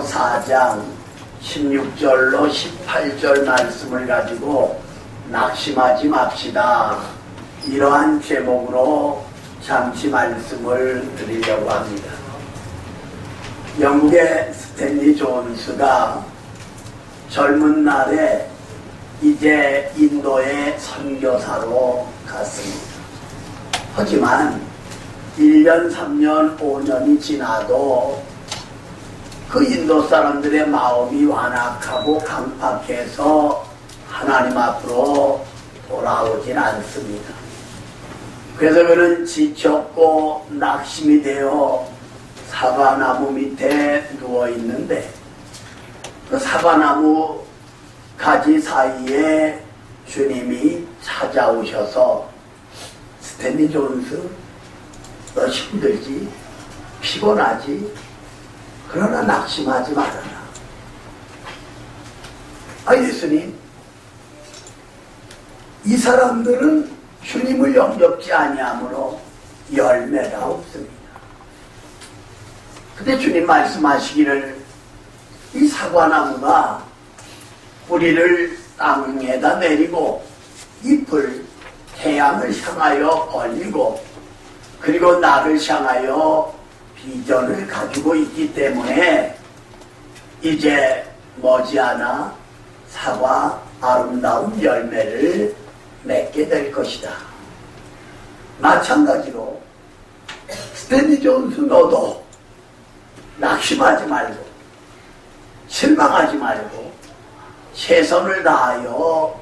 고린도전서 4장 16절로 18절 말씀을 가지고 낙심하지 맙시다. 이러한 제목으로 잠시 말씀을 드리려고 합니다. 영국의 스탠리 존스가 젊은 날에 이제 인도의 선교사로 갔습니다. 하지만 1년, 3년, 5년이 지나도 그 인도 사람들의 마음이 완악하고 강팍해서 하나님 앞으로 돌아오진 않습니다. 그래서 그는 지쳤고 낙심이 되어 사과나무 밑에 누워있는데 그 사과나무 가지 사이에 주님이 찾아오셔서 스탠리 존스, 너 힘들지? 피곤하지? 그러나 낙심하지 말아라. 예수님, 이 사람들은 주님을 영접지 아니하므로 열매가 없습니다. 근데 주님 말씀하시기를 이 사과나무가 뿌리를 땅에다 내리고 잎을 태양을 향하여 벌리고 그리고 나를 향하여 비전을 가지고 있기 때문에 이제 머지않아 사과 아름다운 열매를 맺게 될 것이다. 마찬가지로 스탠리 존스 너도 낙심하지 말고 실망하지 말고 최선을 다하여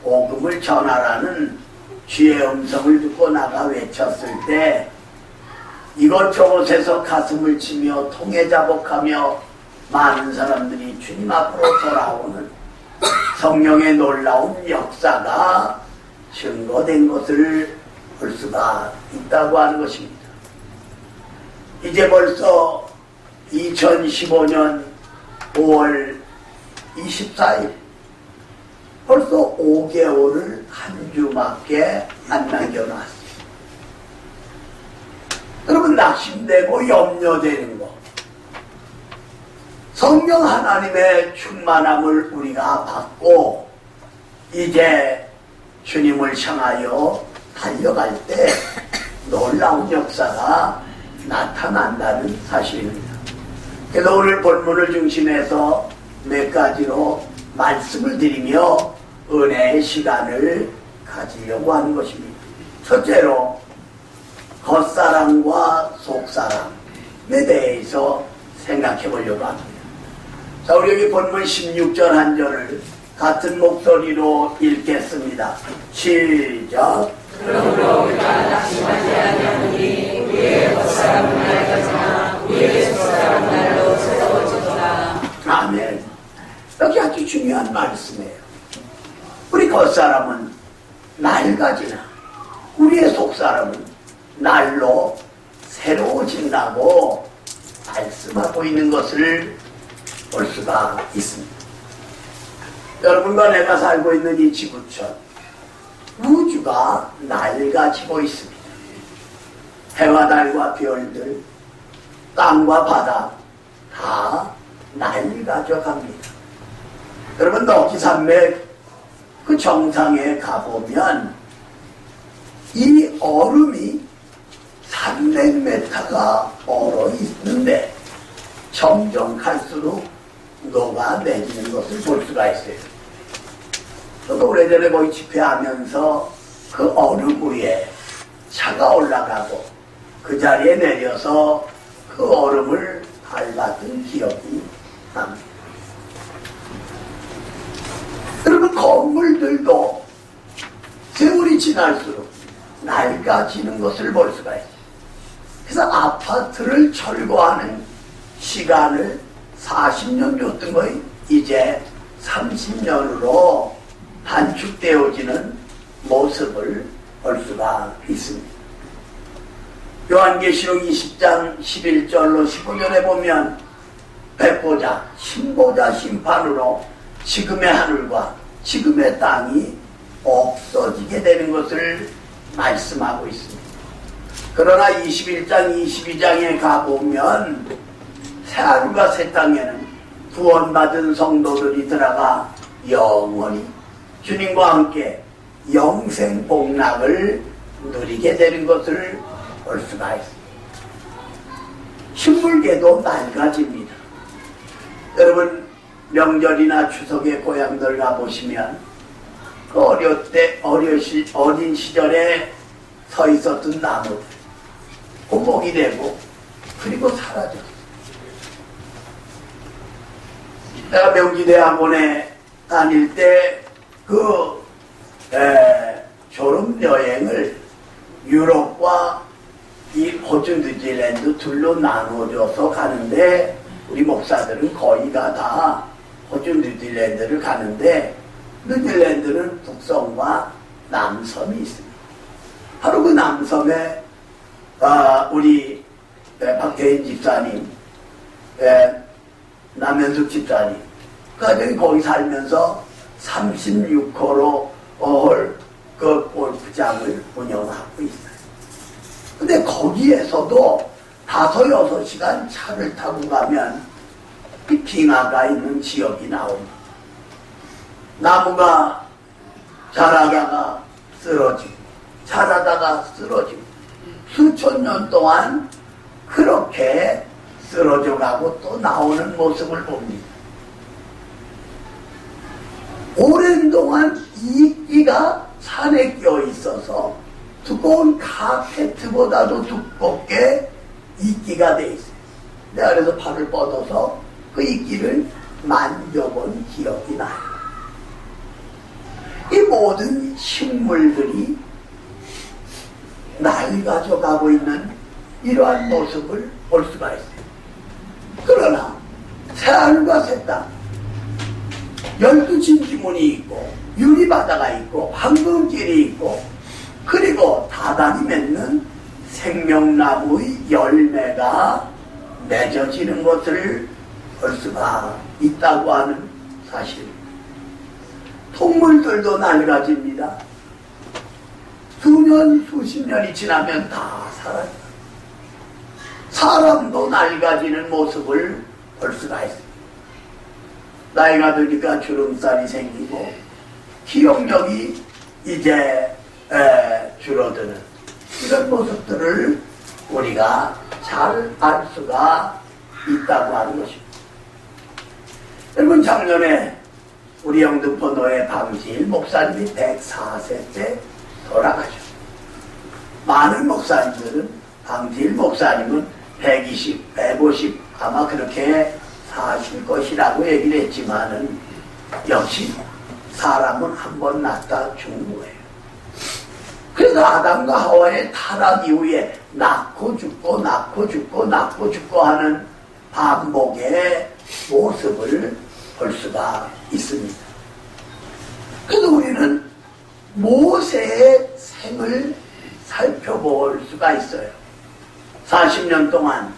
복음을 전하라는 주의 음성을 듣고 나가 외쳤을 때 이곳저곳에서 가슴을 치며 통해자복하며 많은 사람들이 주님 앞으로 돌아오는 성령의 놀라운 역사가 증거된 것을 볼 수가 있다고 하는 것입니다. 이제 벌써 2015년 5월 24일 벌써 5개월을 한 주밖에 안 남겨놨어요. 여러분, 낙심되고 염려되는 것, 성령 하나님의 충만함을 우리가 받고 이제 주님을 향하여 달려갈 때 놀라운 역사가 나타난다는 사실입니다. 그래서 오늘 본문을 중심해서 몇 가지로 말씀을 드리며 은혜의 시간을 가지려고 하는 것입니다. 첫째로 겉사람과 속사람에 대해서 생각해 보려고 합니다. 자, 우리 여기 본문 16절 한 절을 같은 목소리로 읽겠습니다. 시작. 그러므로 우리가 낙심하지 아니하노니 우리의 겉사람은 낡아지나 우리의 속사람은 날로 새로워지도다. 아멘. 여기 아주 중요한 말씀이에요. 우리 겉사람은 낡아지나 우리의 속사람은 날로 새로워진다고 말씀하고 있는 것을 볼 수가 있습니다. 여러분과 내가 살고 있는 이 지구촌, 우주가 낡아지고 있습니다. 해와 달과 별들, 땅과 바다 다 낡아져 갑니다. 여러분, 너기산맥 그 정상에 가보면 이 얼음이 300m가 얼어 있는데 점점 갈수록 녹아내리는 것을 볼 수가 있어요. 저도 오래전에 거기 집회하면서 그 얼음 위에 차가 올라가고 그 자리에 내려서 그 얼음을 밟았던 기억이 납니다. 여러분, 건물들도 세월이 지날수록 낡아지는 것을 볼 수가 있어요. 그래서 아파트를 철거하는 시간을 40년 줬던 거에 이제 30년으로 단축되어지는 모습을 볼 수가 있습니다. 요한계시록 20장 11절로 15절에 보면 백보자, 신보자 심판으로 지금의 하늘과 지금의 땅이 없어지게 되는 것을 말씀하고 있습니다. 그러나 21장 22장에 가보면 새하늘과 새 땅에는 구원받은 성도들이 들어가 영원히 주님과 함께 영생 복락을 누리게 되는 것을 볼 수가 있습니다. 식물계도 낡아집니다. 여러분 명절이나 추석에 고향들 가보시면 그 어린 시절에 서 있었던 나무들 고목이 되고 그리고 사라졌어요. 내가 명지대학원에 다닐 때 졸업여행을 유럽과 이 호주 뉴질랜드 둘로 나누어져서 가는데 우리 목사들은 거의가 다 호주 뉴질랜드를 가는데 뉴질랜드는 북섬과 남섬이 있습니다. 바로 그 남섬에 우리 박태인 집사님, 남현숙 집사님 가족이 거기 살면서 36호로 그 골프장을 운영하고 있어요. 근데 거기에서도 5-6시간 차를 타고 가면 이 빙하가 있는 지역이 나옵니다. 나무가 자라다가 쓰러지고 자라다가 쓰러지고 수천 년 동안 그렇게 쓰러져 가고 또 나오는 모습을 봅니다. 오랜 동안 이끼가 산에 껴 있어서 두꺼운 카페트보다도 두껍게 이끼가 돼 있어요. 내가 그래서 팔을 뻗어서 그 이끼를 만져본 기억이 나요. 이 모든 식물들이 낡아져 가고 있는 이러한 모습을 볼 수가 있어요. 그러나 새하늘과 새 땅, 12진지문이 있고 유리바다가 있고 황금길이 있고 그리고 다단이 맺는 생명나무의 열매가 맺어지는 것을 볼 수가 있다고 하는 사실입니다. 동물들도 낡아집니다. 수년, 수십 년이 지나면 다 사라져요. 사람도 낡아지는 모습을 볼 수가 있습니다. 나이가 드니까 주름살이 생기고 기억력이 이제 줄어드는 이런 모습들을 우리가 잘 알 수가 있다고 하는 것입니다. 여러분 작년에 우리 영등포노회 방지일 목사님이 104세 때 돌아가셨습니다. 많은 목사님들은 방지일 목사님은 120, 150 아마 그렇게 사실 것이라고 얘기를 했지만은 역시 사람은 한 번 낳다 죽는 거예요. 그래서 아담과 하와의 타락 이후에 낳고 죽고 낳고 죽고 낳고 죽고 하는 반복의 모습을 볼 수가 있습니다. 그래서 우리는 모세의 생을 살펴볼 수가 있어요. 40년 동안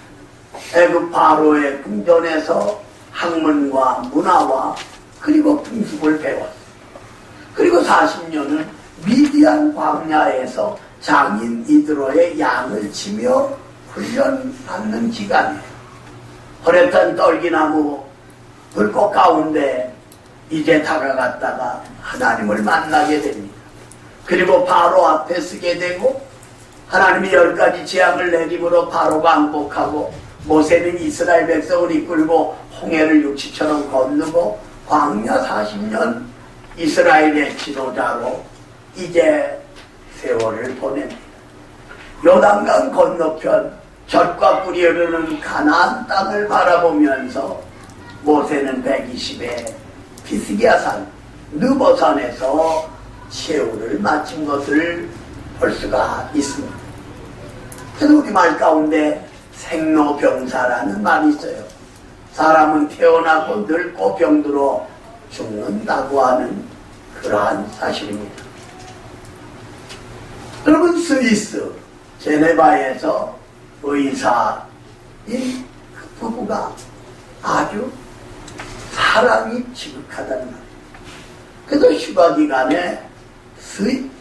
애굽 바로의 궁전에서 학문과 문화와 그리고 풍습을 배웠어요. 그리고 40년은 미디안 광야에서 장인 이드로의 양을 치며 훈련받는 기간이에요. 호렙산 떨기나무 불꽃 가운데 이제 다가갔다가 하나님을 만나게 됩니다. 그리고 바로 앞에 서게 되고 하나님이 10가지 재앙을 내림으로 바로가 항복하고 모세는 이스라엘 백성을 이끌고 홍해를 육지처럼 건너고 광야 40년 이스라엘의 지도자로 이제 세월을 보냅니다. 요단강 건너편 젖과 꿀이 흐르는 가나안 땅을 바라보면서 모세는 120에 피스기야산 느보산에서 최후를 마친 것을 볼 수가 있습니다. 그래서 우리말 가운데 생로병사라는 말이 있어요. 사람은 태어나고 늙고 병들어 죽는다고 하는 그러한 사실입니다. 여러분 스위스 제네바에서 의사인 그 부부가 아주 사랑이 지극하다는 말이에요. 그래서 휴가 기간에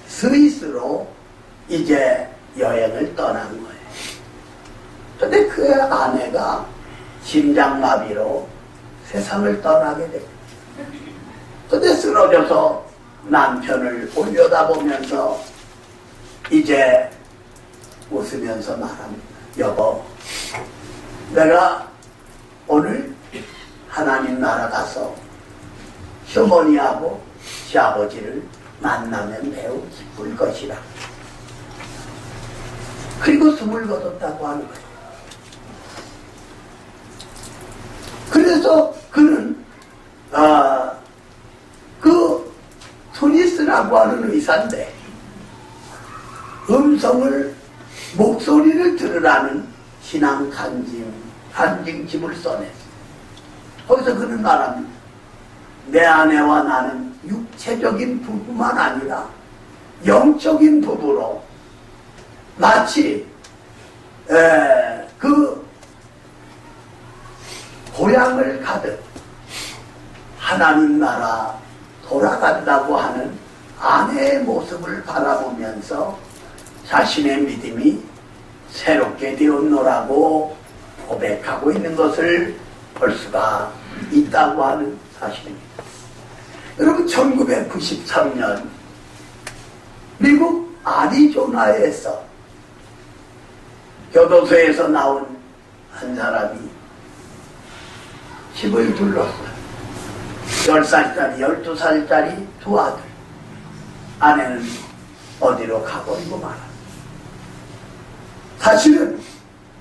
스위스로 이제 여행을 떠난 거예요. 그런데 그 아내가 심장마비로 세상을 떠나게 됩니다. 근데 쓰러져서 남편을 올려다보면서 이제 웃으면서 말합니다. 여보, 내가 오늘 하나님 나라 가서 시어머니하고 시아버지를 만나면 매우 기쁠 것이라. 그리고 숨을 거뒀다고 하는 거예요. 그래서 그는 그 소니스라고 하는 의사인데 목소리를 들으라는 신앙 간증집을 써냈어요. 거기서 그는 말합니다. 내 아내와 나는 육체적인 부부만 아니라 영적인 부부로 마치 그 고향을 가듯 하나님 나라 돌아간다고 하는 아내의 모습을 바라보면서 자신의 믿음이 새롭게 되었노라고 고백하고 있는 것을 볼 수가 있다고 하는 사실입니다. 여러분, 1993년 미국 아리조나에서 교도소에서 나온 한 사람이 집을 둘렀어요. 10살짜리, 12살짜리 두 아들. 아내는 어디로 가버리고 말았어요. 사실은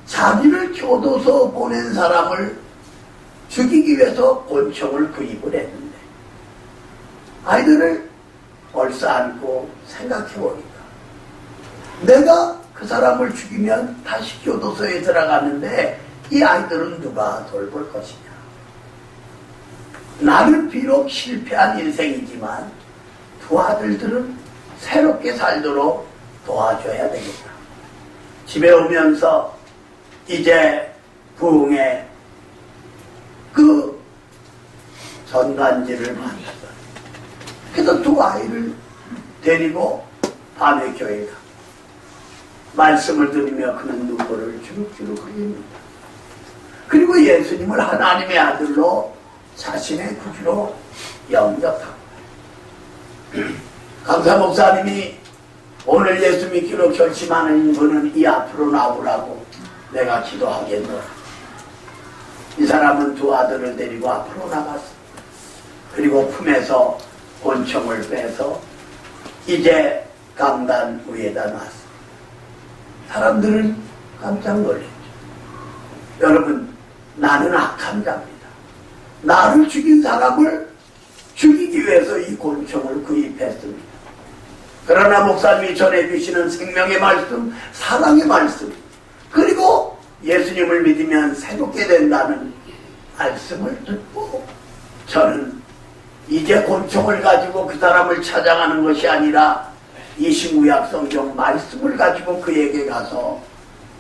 자기를 교도소 보낸 사람을 죽이기 위해서 권총을 구입을 했는데 아이들을 얼싸안고 생각해보니까 내가 그 사람을 죽이면 다시 교도소에 들어가는데 이 아이들은 누가 돌볼 것이냐. 나는 비록 실패한 인생이지만 두 아들들은 새롭게 살도록 도와줘야 되겠다. 집에 오면서 이제 부흥의 그 전단지를 만났어요. 그래서 두 아이를 데리고 밤에 교회 가 말씀을 들으며 그는 눈물을 주룩주룩 흘립니다. 그리고 예수님을 하나님의 아들로 자신의 구주로 영접하고 강사 목사님이 오늘 예수 믿기로 결심하는 분은 이 앞으로 나오라고 내가 기도하겠노라. 이 사람은 두 아들을 데리고 앞으로 나갔어. 그리고 품에서 권총을 빼서 이제 강단 위에다 놨어. 사람들은 깜짝 놀랐죠. 여러분, 나는 악한 자입니다. 나를 죽인 사람을 죽이기 위해서 이 권총을 구입했습니다. 그러나 목사님이 전해주시는 생명의 말씀, 사랑의 말씀, 그리고 예수님을 믿으면 새롭게 된다는 말씀을 듣고 저는 이제 권총을 가지고 그 사람을 찾아가는 것이 아니라 이 신구약 성경 말씀을 가지고 그에게 가서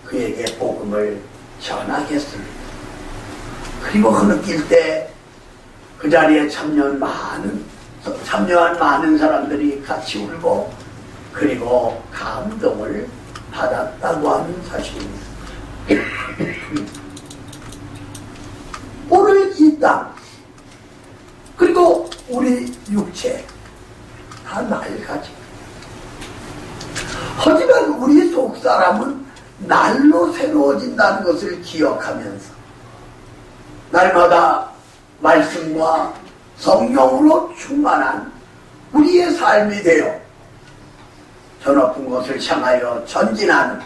그에게 복음을 전하겠습니다. 그리고 흐느낄 때 그 자리에 참여한 많은 사람들이 같이 울고 그리고 감동을 받았다고 하는 사실입니다. 오늘 이 땅 그리고 우리 육체 다 낡아집니다. 하지만 우리 속사람은 날로 새로워진다는 것을 기억하면서 날마다 말씀과 성령으로 충만한 우리의 삶이 되어 저 높은 곳을 향하여 전진하는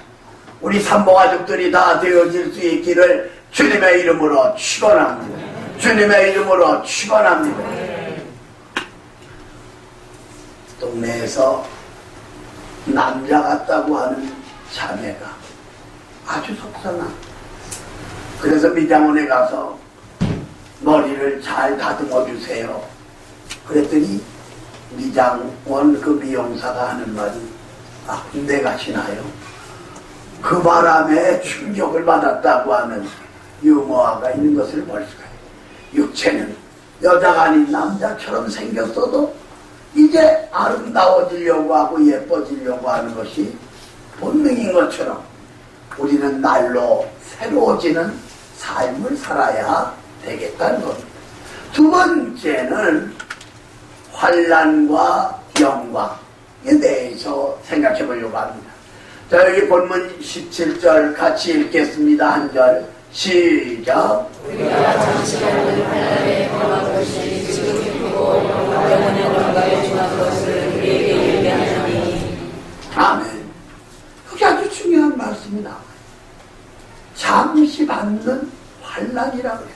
우리 산모가족들이 다 되어질 수 있기를 주님의 이름으로 축원합니다. 주님의 이름으로 축원합니다. 동네에서 남자 같다고 하는 자매가 아주 속상한. 그래서 미장원에 가서 머리를 잘 다듬어 주세요. 그랬더니 미장원 그 미용사가 하는 말이 군대 가시나요? 그 바람에 충격을 받았다고 하는 유머가 있는 것을 볼 수가 있어요. 육체는 여자가 아닌 남자처럼 생겼어도 이제 아름다워지려고 하고 예뻐지려고 하는 것이 본능인 것처럼 우리는 날로 새로워지는 삶을 살아야 되겠다는 겁니다. 두 번째는 환난과 영광에 대해서 생각해 보려고 합니다. 자, 여기 본문 17절 같이 읽겠습니다. 한 절 시작. 우리가 잠시라도 환난에 범한 것이 지금 기쁘고 영원한 영광에 중한 것을 우리에게 예비하나니. 아멘. 그게 아주 중요한 말씀이 나와요. 잠시 받는 환난이라고 해요.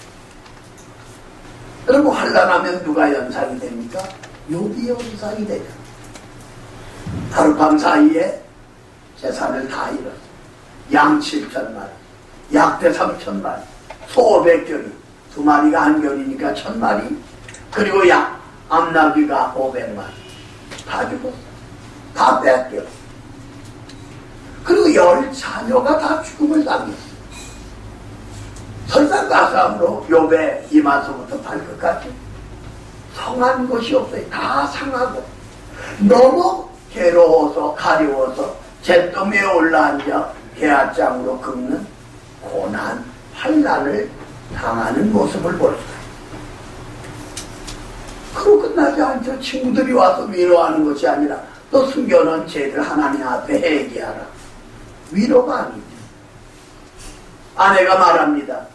여러분, 환난하면 누가 연상이 됩니까? 욥이 연상이 되죠. 하룻밤 사이에 재산을 다 잃었어요. 양 7천마리, 약대 3천마리, 소 500결이, 두 마리가 한 결이니까 1000마리, 그리고 암나귀가 500마리. 다 죽었어요. 다 뺏겨. 그리고 10자녀가 다 죽음을 당했어요. 설상가상으로 욥의 이마서부터 발끝까지 성한 것이 없어요. 다 상하고 너무 괴로워서 가려워서 잿더미에 올라앉아 개앗장으로 긁는 고난, 환난을 당하는 모습을 볼 수가 있어요. 그리고 끝나지 않죠. 친구들이 와서 위로하는 것이 아니라 또 숨겨놓은 죄를 하나님 앞에 회개하라. 위로가 아니죠. 아내가 말합니다.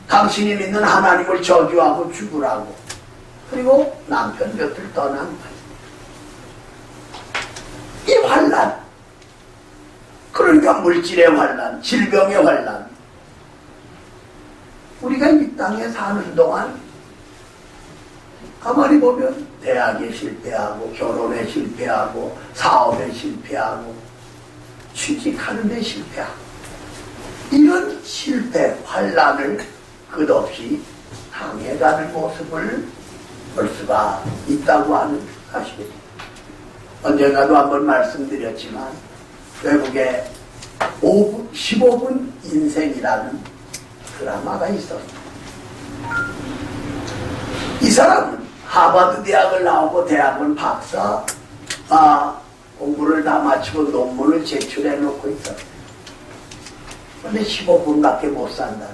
당신이 믿는 하나님을 저주하고 죽으라고. 그리고 남편 곁을 떠난 거예요. 이 환난, 그러니까 물질의 환난, 질병의 환난. 우리가 이 땅에 사는 동안 가만히 보면 대학에 실패하고 결혼에 실패하고 사업에 실패하고 취직하는 데 실패하고 이런 실패, 환난을 끝없이 당해가는 모습을 볼 수가 있다고 하는 사실입니다. 언젠가도 한번 말씀드렸지만 외국에 15분 인생이라는 드라마가 있었습니다. 이 사람은 하버드 대학을 나오고 대학원 박사 공부를 다 마치고 논문을 제출해 놓고 있었어요. 그런데 15분밖에 못 산다.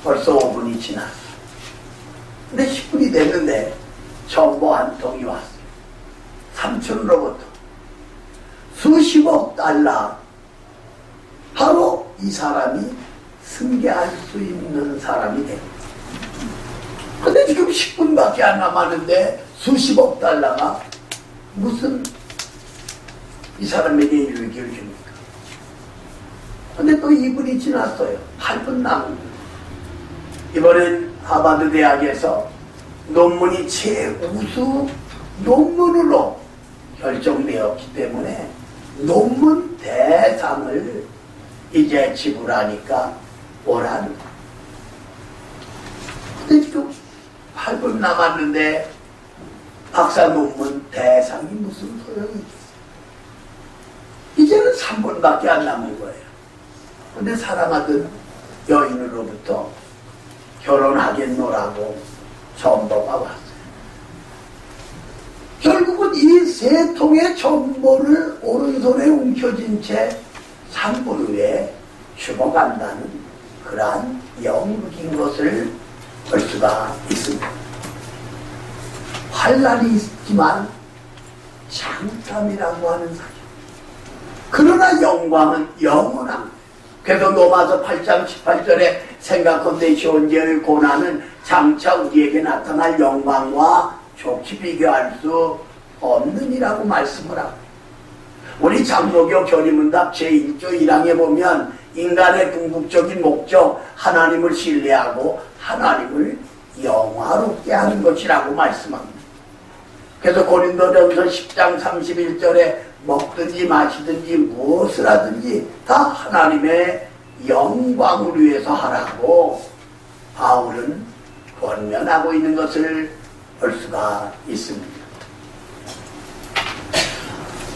벌써 5분이 지났어. 근데 10분이 됐는데 정보 한 통이 왔어요. 삼촌으로부터 수십억 달러, 바로 이 사람이 승계할 수 있는 사람이 됩니다. 근데 지금 10분밖에 안 남았는데 수십억 달러가 무슨 이 사람에게 유익을 줍니까? 근데 또 2분이 지났어요. 8분 남은. 이번엔 하버드 대학에서 논문이 최우수 논문으로 결정되었기 때문에 논문 대상을 이제 지불하니까 오라는. 근데 지금 8분 남았는데 박사 논문 대상이 무슨 소용이 있어? 이제는 3분밖에 안 남은 거예요. 근데 사랑하던 여인으로부터 결혼하겠노라고 전보가 왔어요. 결국은 이 세 통의 정보를 오른손에 움켜쥔 채 3분 후에 죽어간다는 그러한 영국인 것을 볼 수가 있습니다. 환난이 있지만 잠깐이라고 하는 사실. 그러나 영광은 영원합니다. 그래서 로마서 8장 18절에 생각건대 현재의 고난은 장차 우리에게 나타날 영광과 좋게 비교할 수 없느니라고 말씀을 하고, 우리 장로교 교리문답 제1조 1항에 보면 인간의 궁극적인 목적, 하나님을 신뢰하고 하나님을 영화롭게 하는 것이라고 말씀합니다. 그래서 고린도전서 10장 31절에 먹든지 마시든지 무엇을 하든지 다 하나님의 영광을 위해서 하라고 바울은 권면하고 있는 것을 볼 수가 있습니다.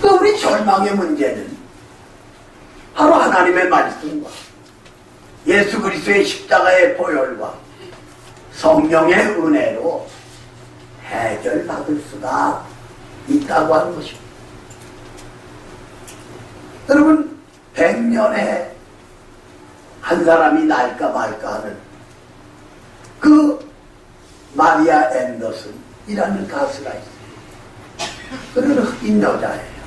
또 우리 절망의 문제는 바로 하나님의 말씀과 예수 그리스도의 십자가의 보혈과 성령의 은혜로 해결받을 수가 있다고 하는 것입니다. 여러분, 100년에 한 사람이 날까 말까 하는 그 마리아 앤더슨이라는 가수가 있어요. 그는 흑인 여자예요.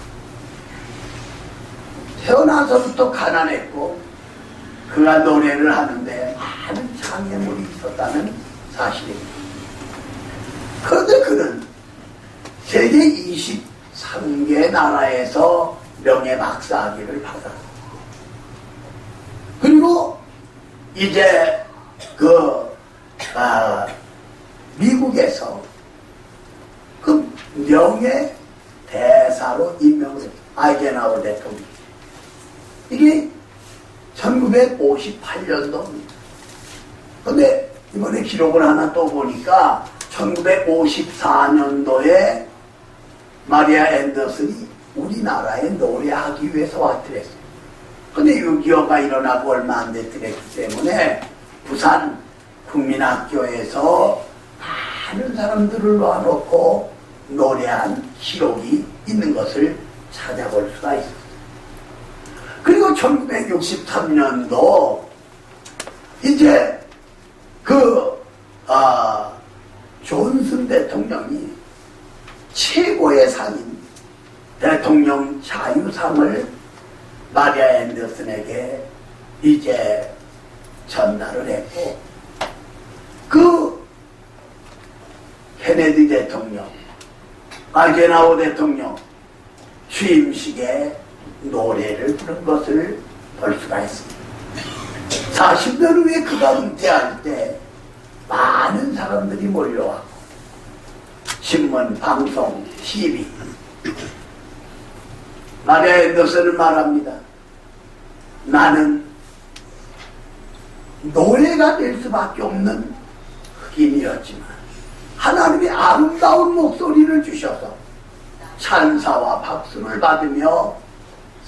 태어나서부터 가난했고 그가 노래를 하는데 많은 장애물이 있었다는 사실입니다. 그런데 그는 세계 23개 나라에서 명예박사학위를 받았어요. 그리고 이제 미국에서 그 명예 대사로 임명을 했어요. 아이젠하워 대통령. 이게 1958년도입니다. 근데 이번에 기록을 하나 또 보니까 1954년도에 마리아 앤더슨이 우리나라에 노래하기 위해서 왔더랬어요. 근데 6.25가 일어나고 얼마 안 됐더랬기 때문에 부산 국민학교에서 많은 사람들을 놔놓고 노래한 기록이 있는 것을 찾아볼 수가 있었어요. 그리고 1963년도 이제 존슨 대통령이 최고의 상인 대통령 자유상을 마리아 앤더슨에게 이제 전달을 했고, 그 케네디 대통령, 아이젠하워 대통령 취임식에 노래를 부른 것을 볼 수가 있습니다. 40년 후에 그가 은퇴할 때 많은 사람들이 몰려왔고 신문, 방송, TV 마리아 앤더슨은 말합니다. 나는 노래가 될 수밖에 없는 흑인이었지만 하나님이 아름다운 목소리를 주셔서 찬사와 박수를 받으며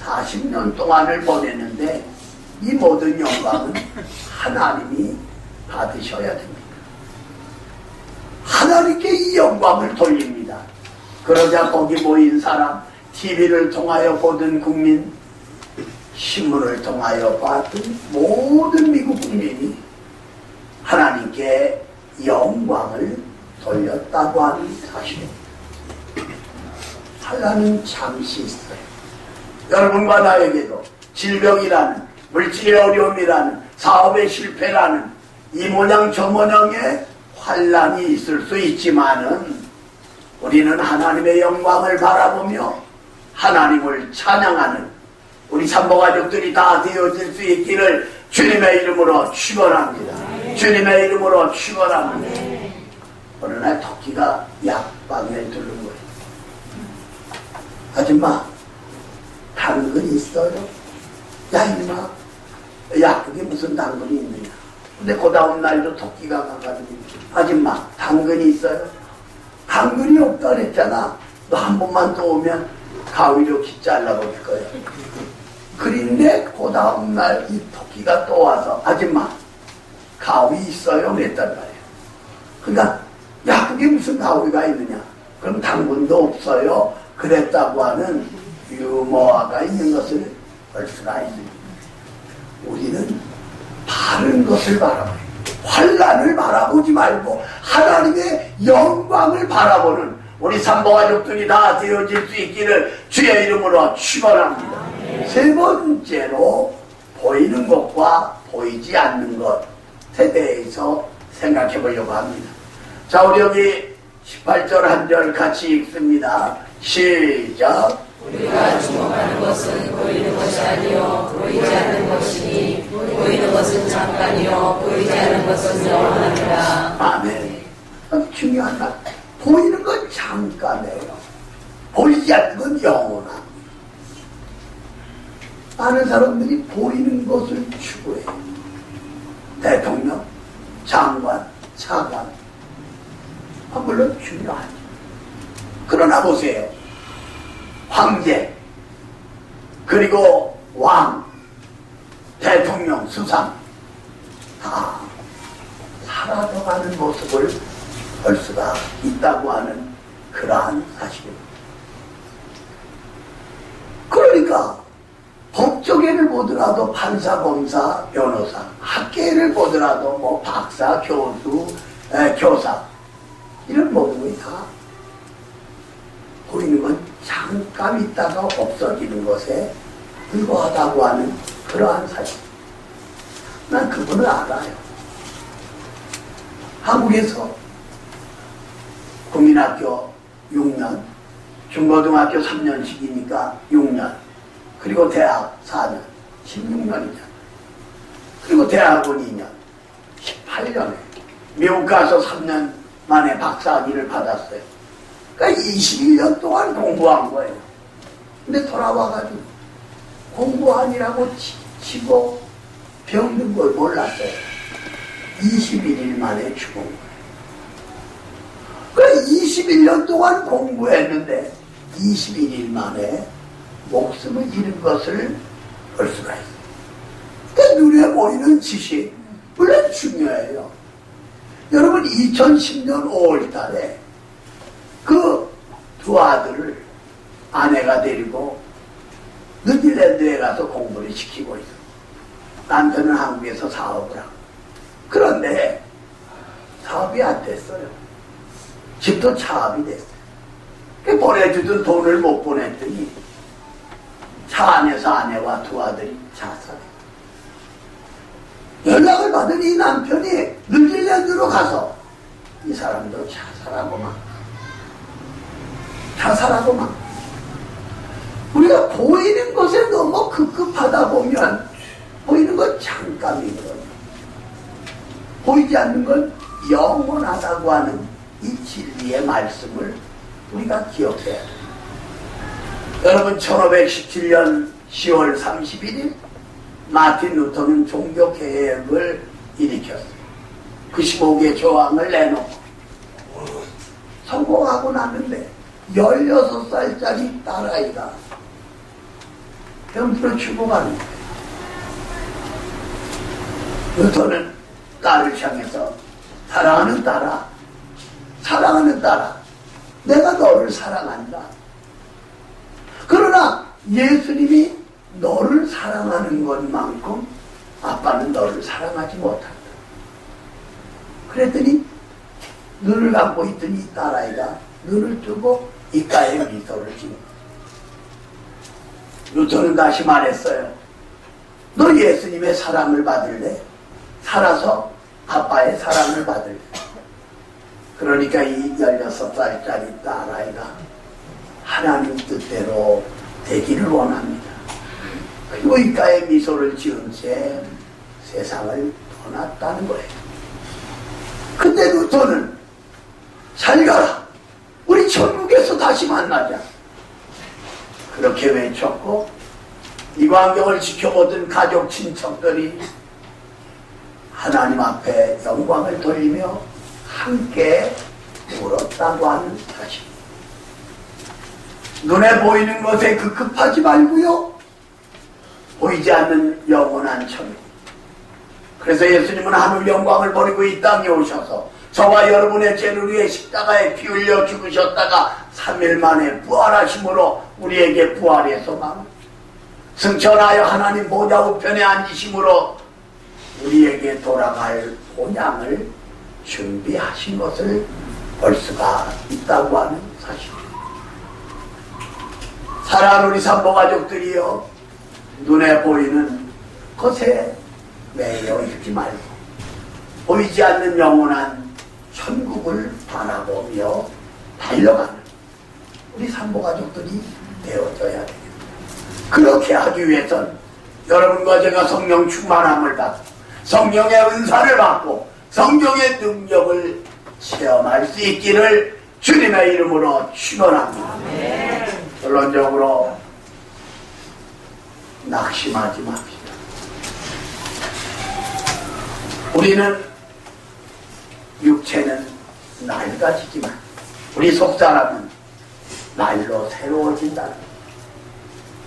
40년 동안을 보내는데 이 모든 영광은 하나님이 받으셔야 됩니다. 하나님께 이 영광을 돌립니다. 그러자 거기 모인 사람, TV를 통하여 보던 국민, 신문을 통하여 봤던 모든 미국 국민이 하나님께 영광을 돌렸다고 하는 사실입니다. 하나는 잠시 있어요. 여러분과 나에게도 질병이라는, 물질의 어려움이라는, 사업의 실패라는 이 모양 저 모양의 환란이 있을 수 있지만은 우리는 하나님의 영광을 바라보며 하나님을 찬양하는 우리 산모가족들이 다 되어질 수 있기를 주님의 이름으로 축원합니다. 주님의 이름으로 축원합니다. 어느 날 토끼가 약방에 들른 거예요. 아줌마, 당근 있어요? 야, 이놈아, 야, 그게 무슨 당근이 있느냐? 근데 그 다음 날도 토끼가 가가지고, 아줌마, 당근이 있어요? 당근이 없다 그랬잖아. 너 한 번만 더 오면 가위로 키 잘라버릴 거야. 그런데 그 다음 날 이 토끼가 또 와서, 아줌마, 가위 있어요? 그랬단 말이에요. 그러니까, 야, 그게 무슨 가위가 있느냐? 그럼 당근도 없어요? 그랬다고 하는 유머가 있는 것을 볼 수가 있습니다. 우리는 바른 것을 바라봐요. 환란을 바라보지 말고 하나님의 영광을 바라보는 우리 산모가족들이 다 되어질 수 있기를 주의 이름으로 축원합니다. 세 번째로 보이는 것과 보이지 않는 것에 대해서 생각해 보려고 합니다. 자, 우리 여기 18절 한 절 같이 읽습니다. 시작. 우리가 주목하는 것은 보이는 것이 아니요 보이지 않는 것이니 보이는 것은 잠깐이요 보이지 않는 것은 영원합니다. 아멘. 중요한 말. 보이는 건 잠깐이에요. 보이지 않는 건 영원합니다. 많은 사람들이 보이는 것을 추구해요. 대통령, 장관, 차관. 물론 중요하죠. 그러나 보세요. 황제, 그리고 왕, 대통령, 수상 다 사라져가는 모습을 볼 수가 있다고 하는 그러한 사실입니다. 그러니까 법조계를 보더라도 판사, 검사, 변호사, 학계를 보더라도 뭐 박사, 교수, 교사 모든 것이 다 보이는 건 잠깐 있다가 없어지는 것에 불과하다고 하는 그러한 사실. 난 그분을 알아요. 한국에서 국민학교 6년, 중고등학교 3년씩이니까 6년, 그리고 대학 4년, 16년이잖아. 그리고 대학원 2년, 18년에 미국 가서 3년 만에 박사학위를 받았어요. 그러니까 21년 동안 공부한 거예요. 근데 돌아와가지고 공부하니라고 치고 병든 걸 몰랐어요. 21일 만에 죽은 거예요. 그러니까 21년 동안 공부했는데 21일 만에 목숨을 잃은 것을 볼 수가 있어요. 그러니까 눈에 보이는 지식, 물론 중요해요. 여러분 2010년 5월 달에 그 두 아들을 아내가 데리고 뉴질랜드에 가서 공부를 시키고 있어. 남편은 한국에서 사업을 하고. 그런데 사업이 안 됐어요. 집도 차압이 됐어요. 보내주던 돈을 못 보냈더니 차 안에서 아내와 두 아들이 자살해. 연락을 받은 이 남편이 뉴질랜드로 가서 이 사람도 자살하고 막. 우리가 보이는 것에 너무 급급하다 보면 보이는 건 잠깐이거든요. 보이지 않는 건 영원하다고 하는 이 진리의 말씀을 우리가 기억해야 돼요. 여러분 1517년 10월 31일 마틴 루터는 종교개혁을 일으켰어요. 95개 조항을 내놓고 성공하고 났는데 16살짜리 딸아이가 병들어 죽어가는 거예요. 루터는 딸을 향해서 사랑하는 딸아, 내가 너를 사랑한다. 그러나 예수님이 너를 사랑하는 것만큼 아빠는 너를 사랑하지 못한다. 그랬더니 눈을 감고 있던 이 딸아이가 눈을 뜨고 입가에 미소를 지은 루터는 다시 말했어요. 너 예수님의 사랑을 받을래? 살아서 아빠의 사랑을 받을래? 그러니까 이 16살짜리 딸아이가 하나님 뜻대로 되기를 원합니다. 그리고 입가에 미소를 지은 채 세상을 떠났다는 거예요. 그때 루터는 잘 가라. 우리 천국에서 다시 만나자. 그렇게 외쳤고 이 광경을 지켜보던 가족 친척들이 하나님 앞에 영광을 돌리며 함께 울었다고 하는 사실. 눈에 보이는 것에 급급하지 말고요. 보이지 않는 영원한 천국. 그래서 예수님은 하늘 영광을 버리고 이 땅에 오셔서 저와 여러분의 죄를 위해 십자가에 피 흘려 죽으셨다가 3일 만에 부활하심으로 우리에게 부활의 소망, 승천하여 하나님 보좌 우편에 앉으심으로 우리에게 돌아갈 본향을 준비하신 것을 볼 수가 있다고 하는 사실. 사랑하는 우리 산모가족들이여, 눈에 보이는 것에 매여 있지 말고 보이지 않는 영원한 천국을 바라보며 달려가는 우리 산모가족들이 되어져야 됩니다. 그렇게 하기 위해선 여러분과 제가 성령 충만함을 받고 성령의 은사를 받고 성령의 능력을 체험할 수 있기를 주님의 이름으로 축원합니다. 결론적으로 낙심하지 맙시다. 우리는 육체는 낡아지지만 우리 속사람은 날로 새로워진다.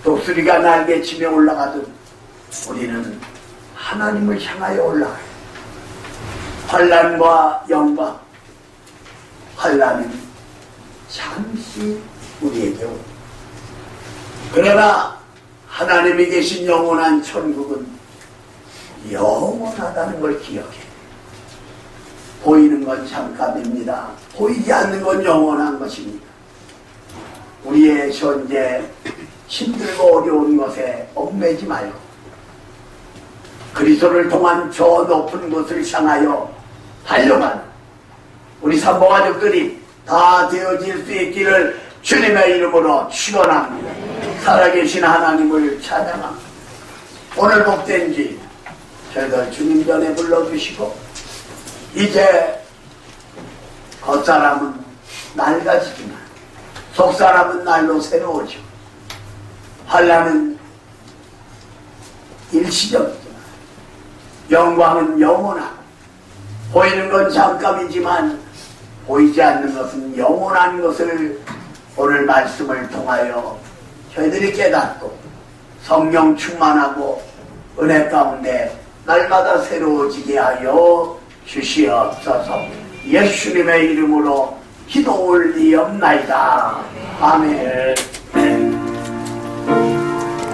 독수리가 날개치며 올라가듯 우리는 하나님을 향하여 올라가요. 환난과 영광, 환난은 잠시 우리에게 옵니다. 그러나 하나님이 계신 영원한 천국은 영원하다는 걸 기억해. 보이는 건 잠깐입니다. 보이지 않는 건 영원한 것입니다. 우리의 현재 힘들고 어려운 것에 얽매지 말고 그리스도를 통한 저 높은 곳을 향하여 달려가는 우리 산모가족들이 다 되어질 수 있기를 주님의 이름으로 축원합니다. 살아계신 하나님을 찬양합니다. 오늘 복된 지 저희들 주님 전에 불러주시고 이제 겉사람은 낡아지지만 속사람은 날로 새로워지고 환난은 일시적이지만 영광은 영원하고 보이는 건 잠깐이지만 보이지 않는 것은 영원한 것을 오늘 말씀을 통하여 저희들이 깨닫고 성령 충만하고 은혜 가운데 날마다 새로워지게 하여 주시옵소서. 예수님의 이름으로 기도 올리옵나이다. 아멘.